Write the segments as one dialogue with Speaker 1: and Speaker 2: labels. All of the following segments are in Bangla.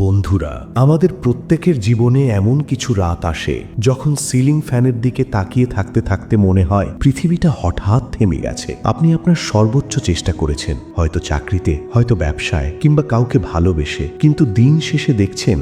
Speaker 1: বন্ধুরা, আমাদের প্রত্যেকের জীবনে এমন কিছু রাত আসে যখন সিলিং ফ্যানের দিকে তাকিয়ে থাকতে থাকতে মনে হয় পৃথিবীটা হঠাৎ থেমে গেছে। আপনি আপনার সর্বোচ্চ চেষ্টা করেছেন, হয়তো চাকরিতে, হয়তো ব্যবসায়, কিংবা কাউকে ভালোবেসে, কিন্তু দিন শেষে দেখছেন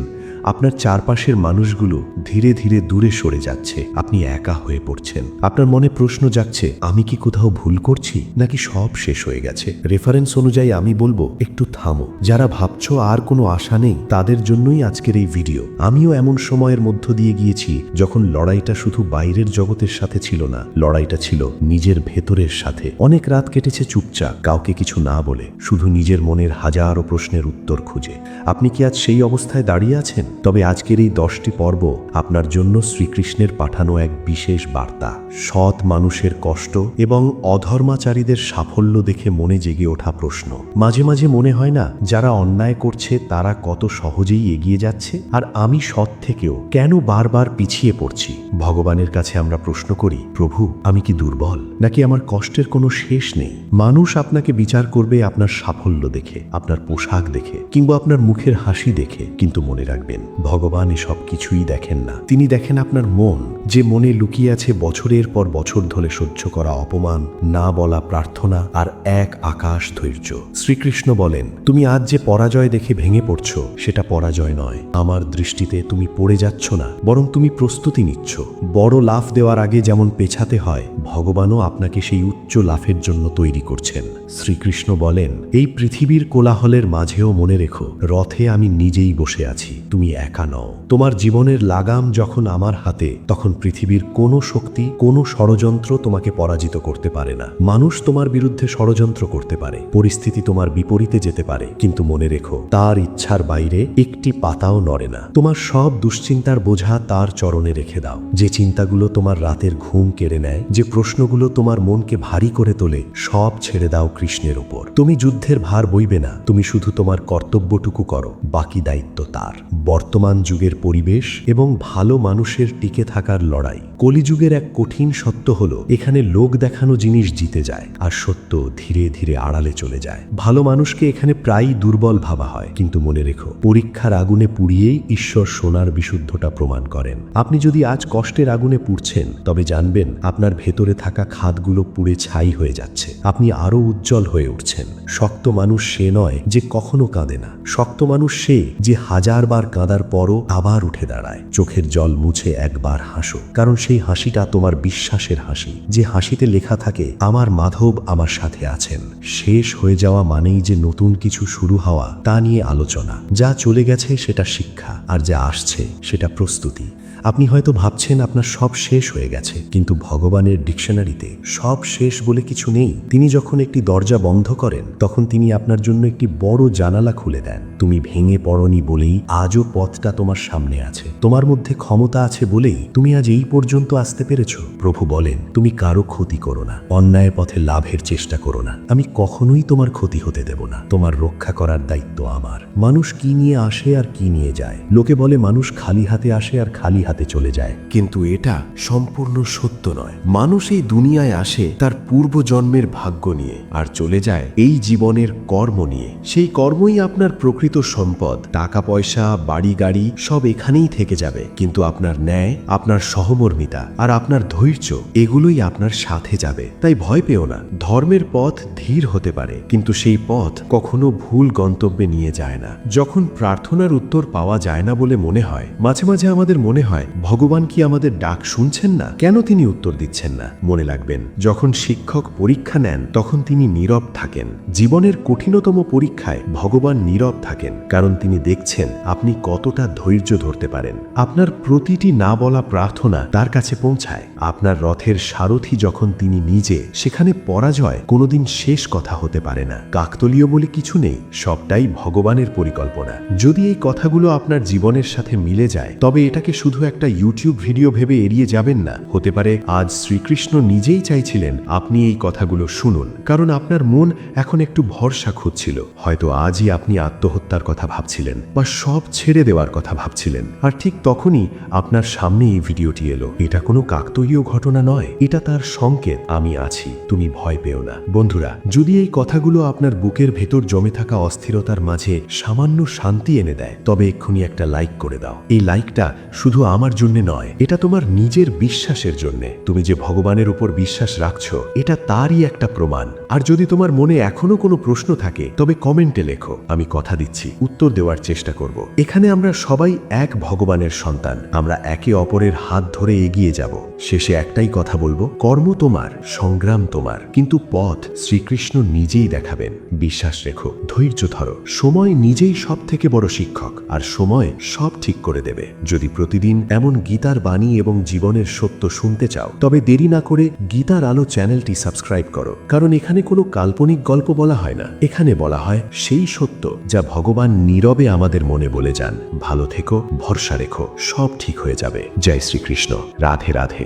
Speaker 1: আপনার চারপাশের মানুষগুলো ধীরে ধীরে দূরে সরে যাচ্ছে। আপনি একা হয়ে পড়ছেন। আপনার মনে প্রশ্ন জাগছে, আমি কি কোথাও ভুল করছি, নাকি সব শেষ হয়ে গেছে? রেফারেন্স অনুযায়ী আমি বলবো, একটু থামো। যারা ভাবছো আর কোনো আশা নেই, তাদের জন্যই আজকের এই ভিডিও। আমিও এমন সময়ের মধ্য দিয়ে গিয়েছি যখন লড়াইটা শুধু বাইরের জগতের সাথে ছিল না, লড়াইটা ছিল নিজের ভেতরের সাথে। অনেক রাত কেটেছে চুপচাপ, কাউকে কিছু না বলে, শুধু নিজের মনের হাজারো প্রশ্নের উত্তর খুঁজে। আপনি কি আজ সেই অবস্থায় দাঁড়িয়ে আছেন? তবে আজকের এই 10টি পর্ব আপনার জন্য শ্রীকৃষ্ণের পাঠানো এক বিশেষ বার্তা। সৎ মানুষের কষ্ট এবং অধর্মাচারীদের সাফল্য দেখে মনে জেগে ওঠা প্রশ্ন। মাঝে মাঝে মনে হয় না, যারা অন্যায় করছে তারা কত সহজেই এগিয়ে যাচ্ছে, আর আমি সৎ থেকেও কেন বারবার পিছিয়ে পড়ছি? ভগবানের কাছে আমরা প্রশ্ন করি, প্রভু, আমি কি দুর্বল, নাকি আমার কষ্টের কোনো শেষ নেই? মানুষ আপনাকে বিচার করবে আপনার সাফল্য দেখে, আপনার পোশাক দেখে, কিংবা আপনার মুখের হাসি দেখে। কিন্তু মনে রাখবেন, ভগবান এসব কিছুই দেখেন না। তিনি দেখেন আপনার মন, যে মনে লুকিয়ে আছে বছরের পর বছর ধরে সহ্য করা অপমান, না বলা প্রার্থনা, আর এক আকাশ ধৈর্য। শ্রীকৃষ্ণ বলেন, তুমি আজ যে পরাজয় দেখে ভেঙে পড়ছো, সেটা পরাজয় নয়। আমার দৃষ্টিতে তুমি পড়ে যাচ্ছ না, বরং তুমি প্রস্তুতি নিচ্ছ। বড় লাফ দেওয়ার আগে যেমন পেছাতে হয়, ভগবানও আপনাকে সেই উচ্চ লাফের জন্য তৈরি করছেন। শ্রীকৃষ্ণ বলেন, এই পৃথিবীর কোলাহলের মাঝেও মনে রেখো, রথে আমি নিজেই বসে আছি, তুমি একা নও। তোমার জীবনের লাগাম যখন আমার হাতে, তখন পৃথিবীর কোনো শক্তি, কোনো ষড়যন্ত্র তোমাকে পরাজিত করতে পারে না। মানুষ তোমার বিরুদ্ধে ষড়যন্ত্র করতে পারে, পরিস্থিতি তোমার বিপরীতে যেতে পারে, কিন্তু মনে রেখো, তার ইচ্ছার বাইরে একটি পাতাও নড়ে না। তোমার সব দুশ্চিন্তার বোঝা তার চরণে রেখে দাও। যে চিন্তাগুলো তোমার রাতের ঘুম কেড়ে নেয়, যে প্রশ্নগুলো তোমার মনকে ভারী করে তোলে, সব ছেড়ে দাও কৃষ্ণের উপর। তুমি যুদ্ধের ভার বইবে না, তুমি শুধু তোমার কর্তব্যটুকু করো, বাকি দায়িত্ব তার। বর্তমান যুগের পরিবেশ এবং ভালো মানুষের টিকে থাকার লড়াই। কলিযুগের এক কঠিন সত্য হলো, এখানে লোক দেখানো জিনিস জিতে যায়, আর সত্য ধীরে ধীরে আড়ালে চলে যায়। ভালো মানুষকে এখানে প্রায়ই দুর্বল ভাবা হয়, কিন্তু মনে রেখো, পরীক্ষার আগুনে পুড়িয়েই ঈশ্বর সোনার বিশুদ্ধতা প্রমাণ করেন। আপনি যদি আজ কষ্টের আগুনে পুড়ছেন, তবে জানবেন আপনার ভেতরে থাকা খাদগুলো পুড়ে ছাই হয়ে যাচ্ছে। আপনি আরো উজ্জ্বল হয়ে উঠছেন। শক্ত মানুষ সে নয় যে কখনো কাঁদে না, শক্ত মানুষ সে যে হাজারবার কাঁদার পরও আবার উঠে দাঁড়ায়। চোখের জল মুছে একবার হাসো, কারণ সেই হাসিটা তোমার বিশ্বাসের হাসি, যে হাসিতে লেখা থাকে, আমার মাধব আমার সাথে আছেন। শেষ হয়ে যাওয়া মানেই যে নতুন কিছু শুরু হওয়া, তা নিয়ে আলোচনা। যা চলে গেছে সেটা শিক্ষা, আর যা আসছে সেটা প্রস্তুতি। আপনি হয়তো ভাবছেন আপনার সব শেষ হয়ে গেছে, কিন্তু ভগবানের ডিকশনারিতে সব শেষ বলে কিছু নেই। তিনি যখন একটি দরজা বন্ধ করেন, তখন তিনি আপনার জন্য একটি বড় জানালা খুলে দেন। তুমি ভেঙে পড়নি বলেই আজও পথটা তোমার সামনে আছে। তোমার মধ্যে ক্ষমতা আছে বলেই তুমি আজ এই পর্যন্ত আসতে পেরেছ। প্রভু বলেন, তুমি কারো ক্ষতি করো না, অন্যায়ের পথে লাভের চেষ্টা করো না। আমি কখনোই তোমার ক্ষতি হতে দেব না। তোমার রক্ষা করার দায়িত্ব আমার। মানুষ কি নিয়ে আসে আর কি নিয়ে যায়? লোকে বলে মানুষ খালি হাতে আসে আর খালি হাতে চলে যায়, কিন্তু এটা সম্পূর্ণ সত্য নয়। মানুষ এই দুনিয়ায় আসে তার পূর্বজন্মের ভাগ্য নিয়ে, আর চলে যায় এই জীবনের কর্ম নিয়ে। সেই কর্মই আপনার প্রকৃত সম্পদ। টাকা পয়সা, বাড়ি গাড়ি সব এখানেই থেকে যাবে, কিন্তু আপনার ন্যায়, আপনার সহমর্মিতা আর আপনার ধৈর্য, এগুলোই আপনার সাথে যাবে। তাই ভয় পেও না। ধর্মের পথ ধীর হতে পারে, কিন্তু সেই পথ কখনো ভুল গন্তব্যে নিয়ে যায় না। যখন প্রার্থনার উত্তর পাওয়া যায় না বলে মনে হয়, মাঝে মাঝে আমাদের মনে হয়, ভগবান কি আমাদের ডাক শুনছেন না? কেন তিনি উত্তর দিচ্ছেন না? মনে রাখবেন, যখন শিক্ষক পরীক্ষা নেন, তখন তিনি নীরব থাকেন। জীবনের কঠিনতম পরীক্ষায় ভগবান নীরব থাকেন, কারণ তিনি দেখছেন আপনি কতটা ধৈর্য ধরতে পারেন। আপনার প্রতিটি না বলা প্রার্থনা তার কাছে পৌঁছায়। আপনার রথের সারথি যখন তিনি নিজে, সেখানে পরাজয় কোনোদিন শেষ কথা হতে পারে না। কাকতলীয় বলে কিছু নেই, সবটাই ভগবানের পরিকল্পনা। যদি এই কথাগুলো আপনার জীবনের সাথে মিলে যায়, তবে এটাকে শুধু একটা ইউটিউব ভিডিও ভেবে এড়িয়ে যাবেন না। হতে পারে আজ শ্রীকৃষ্ণ নিজেই চাইছিলেন আপনি এই কথাগুলো শুনুন, কারণ আপনার মন এখন একটু ভরসা খুঁজছিল। হয়তো আজই আপনি আত্মহত্যার কথা ভাবছিলেন বা সব ছেড়ে দেওয়ার কথা ভাবছিলেন, আর ঠিক তখনই আপনার সামনে এই ভিডিওটি এলো। এটা কোনো কাকতালীয় ঘটনা নয়, এটা তার সংকেত, আমি আছি, তুমি ভয় পেও না। বন্ধুরা, যদি এই কথাগুলো আপনার বুকের ভেতর জমে থাকা অস্থিরতার মাঝে সামান্য শান্তি এনে দেয়, তবে এক্ষুনি একটা লাইক করে দাও। এই লাইকটা শুধু আমার জন্য নয়, এটা তোমার নিজের বিশ্বাসের জন্যে। তুমি যে ভগবানের উপর বিশ্বাস রাখছো, এটা তারই একটা প্রমাণ। আর যদি তোমার মনে এখনো কোনো প্রশ্ন থাকে, তবে কমেন্টে লেখো, আমি কথা দিচ্ছি উত্তর দেওয়ার চেষ্টা করব। এখানে আমরা সবাই এক ভগবানের সন্তান, আমরা একে অপরের হাত ধরে এগিয়ে যাব। শেষে একটাই কথা বলবো, কর্ম তোমার, সংগ্রাম তোমার, কিন্তু পথ শ্রীকৃষ্ণ নিজেই দেখাবেন। বিশ্বাস রেখো, ধৈর্য ধরো, সময় নিজেই সব থেকে বড় শিক্ষক, আর সময় সব ঠিক করে দেবে। যদি প্রতিদিন এমন গীতার বাণী এবং জীবনের সত্য শুনতে চাও, তবে দেরি না করে গীতার আলো চ্যানেলটি সাবস্ক্রাইব করো, কারণ এখানে কোনো কাল্পনিক গল্প বলা হয় না, এখানে বলা হয় সেই সত্য যা ভগবান নীরবে আমাদের মনে বলে যান। ভালো থেকো, ভরসা রেখো, সব ঠিক হয়ে যাবে। জয় শ্রীকৃষ্ণ, রাধে রাধে।